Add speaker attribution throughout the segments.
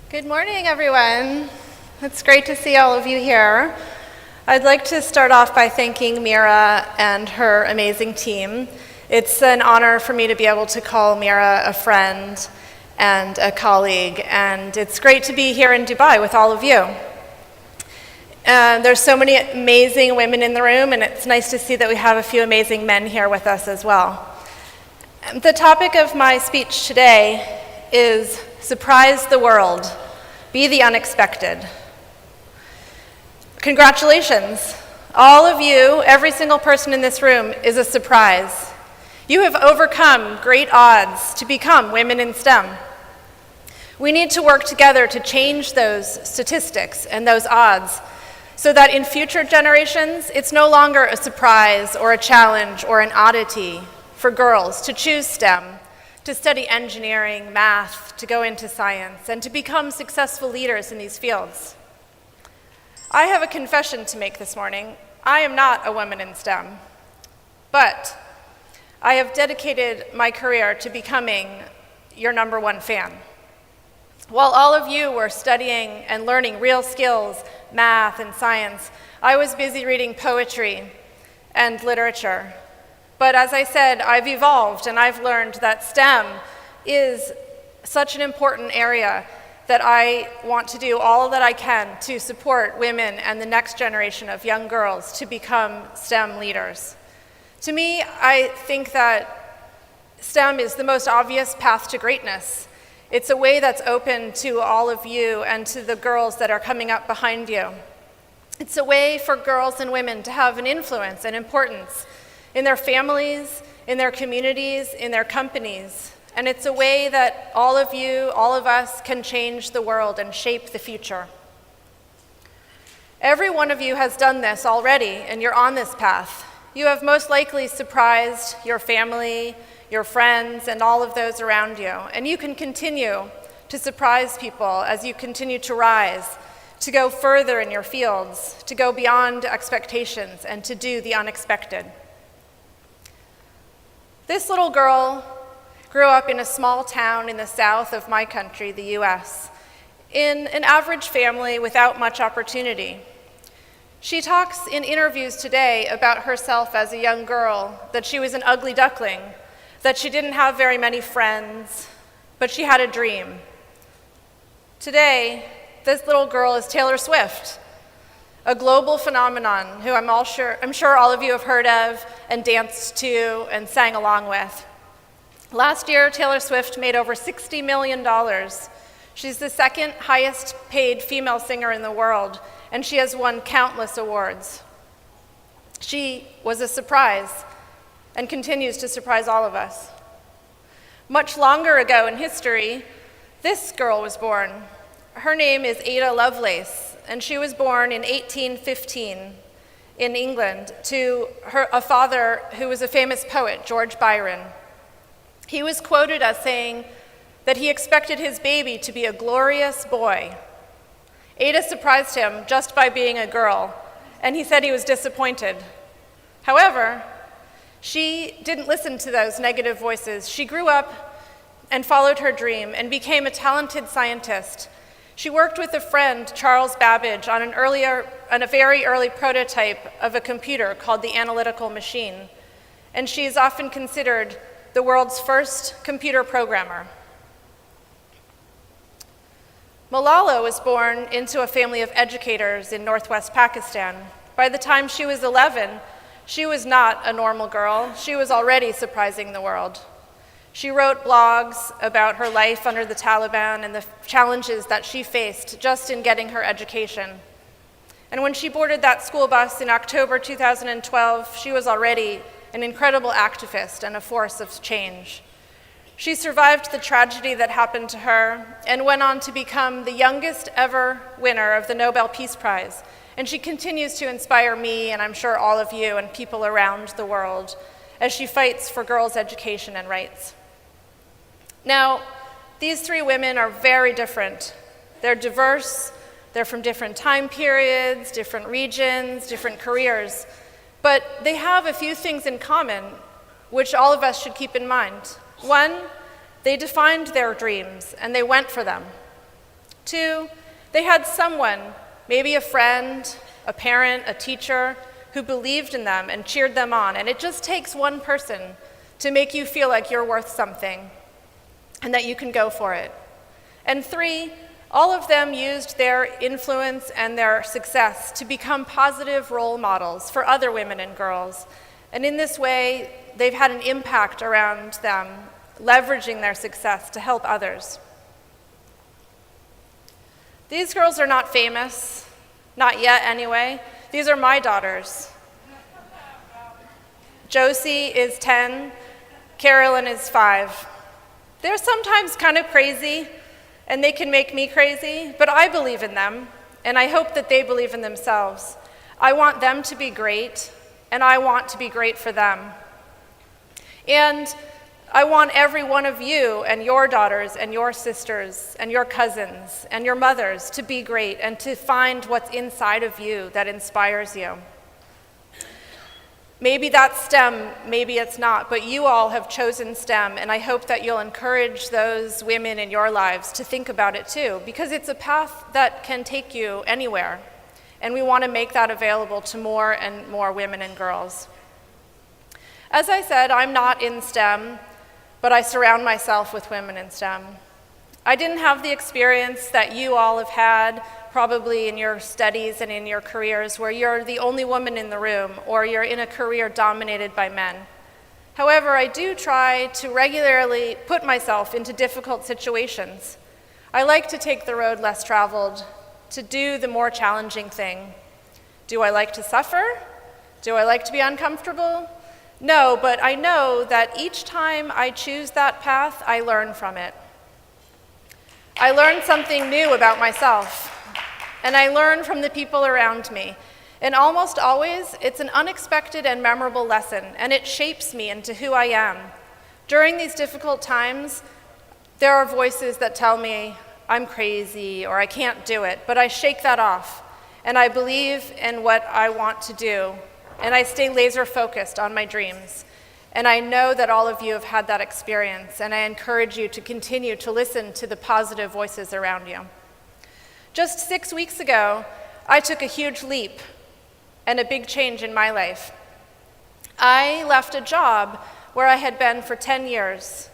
Speaker 1: Good morning, everyone. It's great to see all of you here. I'd like to start off by thanking Meera and her amazing team. It's an honor for me to be able to call Meera a friend and a colleague, and it's great to be here in Dubai with all of you. There's so many amazing women in the room, and it's nice to see that we have a few amazing men here with us as well. The topic of my speech today is Surprise the World. Be the unexpected. Congratulations. All of you, every single person in this room is a surprise. You have overcome great odds to become women in STEM. We need to work together to change those statistics and those odds so that in future generations, it's no longer a surprise or a challenge or an oddity for girls to choose STEM, to study engineering, math, to go into science, and to become successful leaders in these fields. I have a confession to make this morning. I am not a woman in STEM, but I have dedicated my career to becoming your #1 fan. While all of you were studying and learning real skills, math and science, I was busy reading poetry and literature. But as I said, I've evolved and I've learned that STEM is such an important area that I want to do all that I can to support women and the next generation of young girls to become STEM leaders. To me, I think that STEM is the most obvious path to greatness. It's a way that's open to all of you and to the girls that are coming up behind you. It's a way for girls and women to have an influence and importance in their families, in their communities, in their companies. And it's a way that all of you, all of us, can change the world and shape the future. Every one of you has done this already, and you're on this path. You have most likely surprised your family, your friends, and all of those around you. And you can continue to surprise people as you continue to rise, to go further in your fields, to go beyond expectations, and to do the unexpected. This little girl grew up in a small town in the south of my country, the US, in an average family without much opportunity. She talks in interviews today about herself as a young girl, that she was an ugly duckling, that she didn't have very many friends, but she had a dream. Today, this little girl is Taylor Swift, a global phenomenon who I'm sure all of you have heard of and danced to and sang along with. Last year, Taylor Swift made over $60 million. She's the second highest paid female singer in the world, and she has won countless awards. She was a surprise and continues to surprise all of us. Much longer ago in history, this girl was born. Her name is Ada Lovelace, and she was born in 1815 in England to a father who was a famous poet, George Byron. He was quoted as saying that he expected his baby to be a glorious boy. Ada surprised him just by being a girl, and he said he was disappointed. However, she didn't listen to those negative voices. She grew up and followed her dream and became a talented scientist. She worked with a friend, Charles Babbage, on a very early prototype of a computer called the analytical machine, and she is often considered the world's first computer programmer. Malala was born into a family of educators in northwest Pakistan. By the time she was 11, she was not a normal girl. She was already surprising the world. She wrote blogs about her life under the Taliban and the challenges that she faced just in getting her education. And when she boarded that school bus in October 2012, she was already an incredible activist and a force of change. She survived the tragedy that happened to her and went on to become the youngest ever winner of the Nobel Peace Prize. And she continues to inspire me, and I'm sure all of you and people around the world, as she fights for girls' education and rights. Now, these three women are very different. They're diverse, they're from different time periods, different regions, different careers, but they have a few things in common which all of us should keep in mind. One, they defined their dreams and they went for them. 2, they had someone, maybe a friend, a parent, a teacher, who believed in them and cheered them on. And it just takes one person to make you feel like you're worth something and that you can go for it. And 3, all of them used their influence and their success to become positive role models for other women and girls. And in this way, they've had an impact around them, leveraging their success to help others. These girls are not famous, not yet anyway. These are my daughters. Josie is 10, Carolyn is 5. They're sometimes kind of crazy, and they can make me crazy, but I believe in them, and I hope that they believe in themselves. I want them to be great, and I want to be great for them. And I want every one of you and your daughters and your sisters and your cousins and your mothers to be great and to find what's inside of you that inspires you. Maybe that's STEM, maybe it's not, but you all have chosen STEM, and I hope that you'll encourage those women in your lives to think about it too, because it's a path that can take you anywhere, and we want to make that available to more and more women and girls. As I said, I'm not in STEM, but I surround myself with women in STEM. I didn't have the experience that you all have had, probably in your studies and in your careers, where you're the only woman in the room or you're in a career dominated by men. However, I do try to regularly put myself into difficult situations. I like to take the road less traveled, to do the more challenging thing. Do I like to suffer? Do I like to be uncomfortable? No, but I know that each time I choose that path, I learn from it. I learn something new about myself, and I learn from the people around me. And almost always, it's an unexpected and memorable lesson, and it shapes me into who I am. During these difficult times, there are voices that tell me I'm crazy or I can't do it, but I shake that off, and I believe in what I want to do, and I stay laser focused on my dreams. And I know that all of you have had that experience, and I encourage you to continue to listen to the positive voices around you. Just 6 weeks ago, I took a huge leap and a big change in my life. I left a job where I had been for 10 years.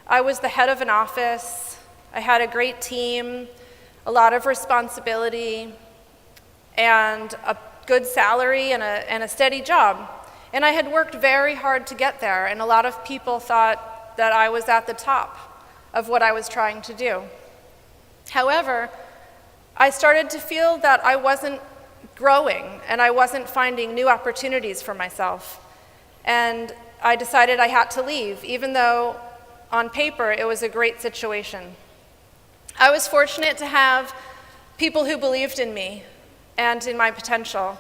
Speaker 1: I was the head of an office. I had a great team, a lot of responsibility, and a good salary and a steady job. And I had worked very hard to get there, and a lot of people thought that I was at the top of what I was trying to do. However, I started to feel that I wasn't growing and I wasn't finding new opportunities for myself. And I decided I had to leave, even though on paper it was a great situation. I was fortunate to have people who believed in me and in my potential.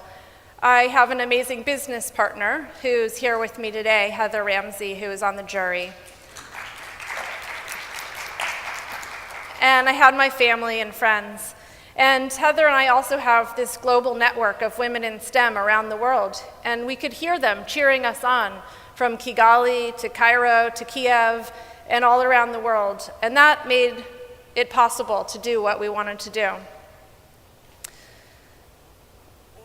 Speaker 1: I have an amazing business partner who's here with me today, Heather Ramsey, who is on the jury. And I had my family and friends. And Heather and I also have this global network of women in STEM around the world. And we could hear them cheering us on from Kigali to Cairo to Kiev and all around the world. And that made it possible to do what we wanted to do.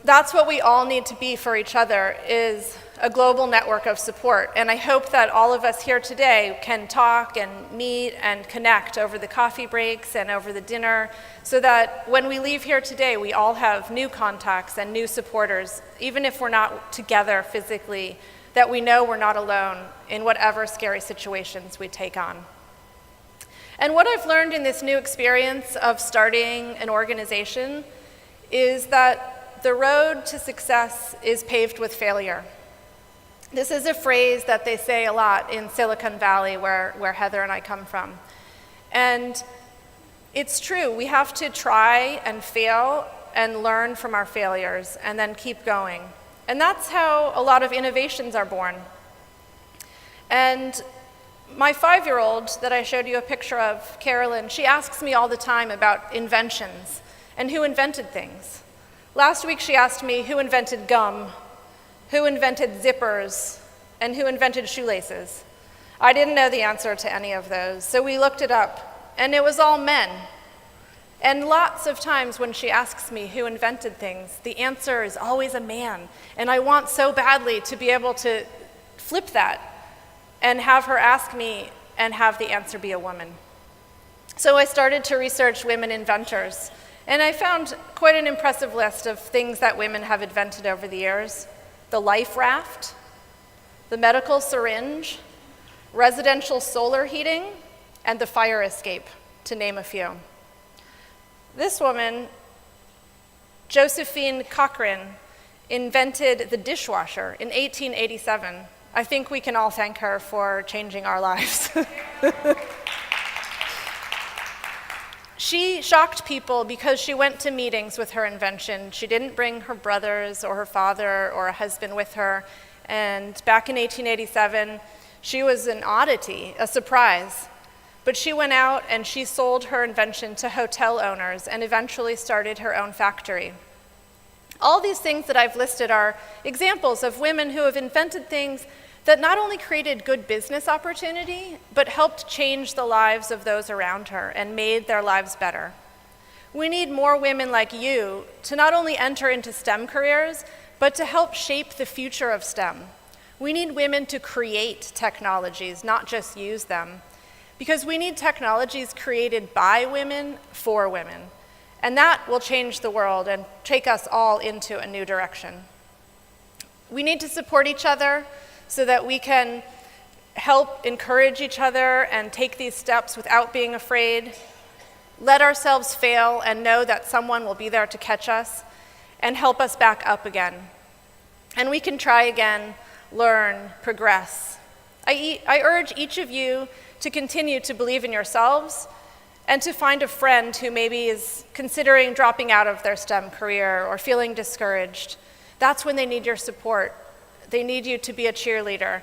Speaker 1: That's what we all need to be for each other, is a global network of support. And I hope that all of us here today can talk and meet and connect over the coffee breaks and over the dinner, so that when we leave here today, we all have new contacts and new supporters, even if we're not together physically, that we know we're not alone in whatever scary situations we take on. And what I've learned in this new experience of starting an organization is that the road to success is paved with failure. This is a phrase that they say a lot in Silicon Valley, where Heather and I come from. And it's true, we have to try and fail and learn from our failures and then keep going. And that's how a lot of innovations are born. And my 5-year-old that I showed you a picture of, Carolyn, she asks me all the time about inventions and who invented things. Last week she asked me who invented gum, who invented zippers, and who invented shoelaces. I didn't know the answer to any of those, so we looked it up, and it was all men. And lots of times when she asks me who invented things, the answer is always a man. And I want so badly to be able to flip that and have her ask me and have the answer be a woman. So I started to research women inventors, and I found quite an impressive list of things that women have invented over the years. The life raft, the medical syringe, residential solar heating, and the fire escape, to name a few. This woman, Josephine Cochrane, invented the dishwasher in 1887. I think we can all thank her for changing our lives. She shocked people because she went to meetings with her invention. She didn't bring her brothers or her father or a husband with her. And back in 1887, she was an oddity, a surprise. But she went out and she sold her invention to hotel owners and eventually started her own factory. All these things that I've listed are examples of women who have invented things that not only created good business opportunity, but helped change the lives of those around her and made their lives better. We need more women like you to not only enter into STEM careers, but to help shape the future of STEM. We need women to create technologies, not just use them, because we need technologies created by women for women. And that will change the world and take us all into a new direction. We need to support each other so that we can help encourage each other and take these steps without being afraid. Let ourselves fail and know that someone will be there to catch us and help us back up again. And we can try again, learn, progress. I urge each of you to continue to believe in yourselves and to find a friend who maybe is considering dropping out of their STEM career or feeling discouraged. That's when they need your support. They need you to be a cheerleader.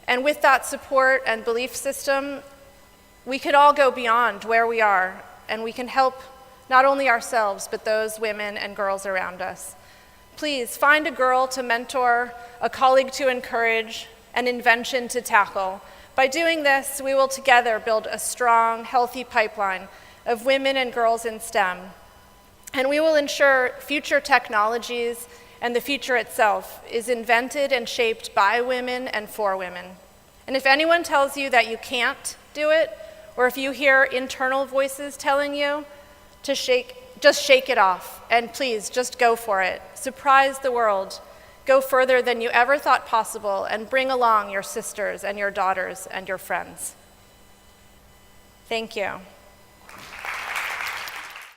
Speaker 1: And with that support and belief system, we could all go beyond where we are, and we can help not only ourselves, but those women and girls around us. Please find a girl to mentor, a colleague to encourage, an invention to tackle. By doing this, we will together build a strong, healthy pipeline of women and girls in STEM. And we will ensure future technologies and the future itself is invented and shaped by women and for women. And if anyone tells you that you can't do it, or if you hear internal voices telling you to just shake it off, and please, just go for it. Surprise the world. Go further than you ever thought possible, and bring along your sisters and your daughters and your friends. Thank you.